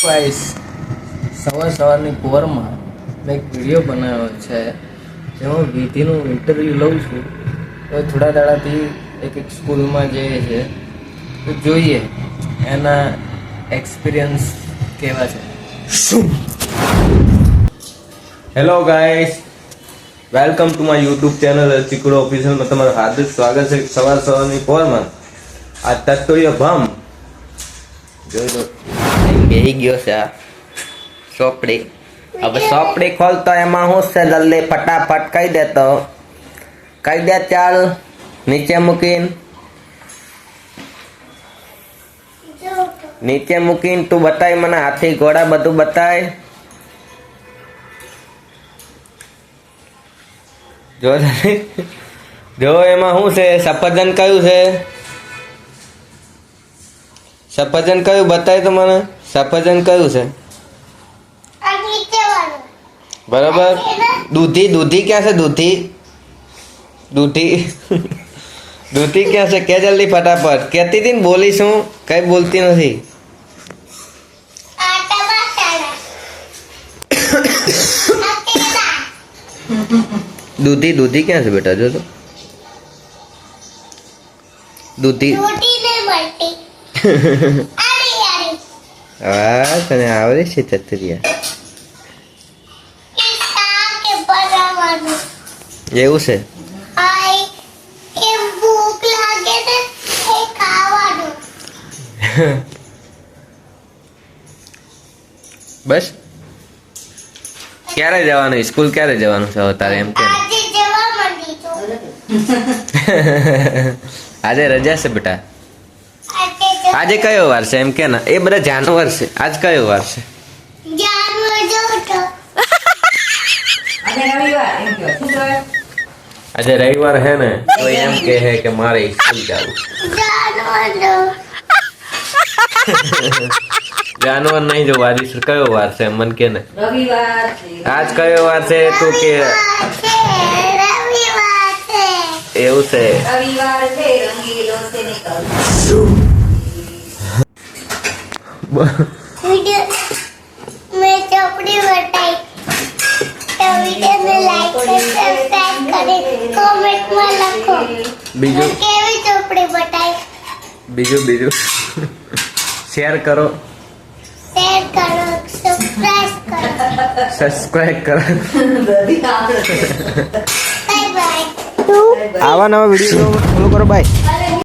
Guys સવારની પોરમાં મેં એક વિડીયો બનાવ્યો છે જેમાં વિધિનું ઇન્ટરવ્યૂ લઉં છું. તો થોડા દાડાથી એક સ્કૂલમાં જઈએ છે તો જોઈએ એના એક્સપિરિયન્સ કેવા છે. Hello guys, welcome to my YouTube channel Chikdo ઓફિશિયલમાં તમારું હાર્દિક સ્વાગત છે. સવારની પોરમાં આ તત્વીય ભમ જોઈ લો બેહી ગયો છે આ ચોપડી. હવે ચોપડી ખોલતો એમાં હું છે જલ્દી ફટાફટ કહી દેતો, કહી દે ચાલ નીચે મૂકીને તું બતાય મને, હાથી ઘોડા બધું બતાય. જો એમાં શું છે, સફરજન કયું છે, સફરજન કયું બતાય તો મને, સફરજન કયું છે બરાબર. દૂધી ક્યાં છે, દૂધી ક્યાં છે, કે જલ્દી ફટાફટ. કહેતી હતી ને બોલીશું, કઈ બોલતી નથી. દૂધી ક્યાં છે બેટા, જો તો દૂધી. હા તને આવડે છે ચતરિયા, એવું છે. બસ ક્યારે જવાનું, સ્કૂલ ક્યારે જવાનું છે તારે, એમ કે આજે રજા છે બેટા. આજે કયો વાર છે એમ કે ના, એ બધા જાનવર છે. આજ કયો વાર છે, આજે રવિવાર હે ને, તો એમ કે હે કે મારે સ્કૂલ જવું. જાનવર નહીં જો વારી કયો વાર છે મન કે ને, આજ કયો વાર છે તું કે, એવું છે. मैं चोपड़ी बताई तो वीडियो में लाइक सब्सक्राइब करें, कमेंट में लखो બીજું केवी चोपड़ी बताई, બીજું શેર કરો, સબસ્ક્રાઇબ કરો. Bye bye. આવા નવા વિડીયો ફોલો કરો. બાય.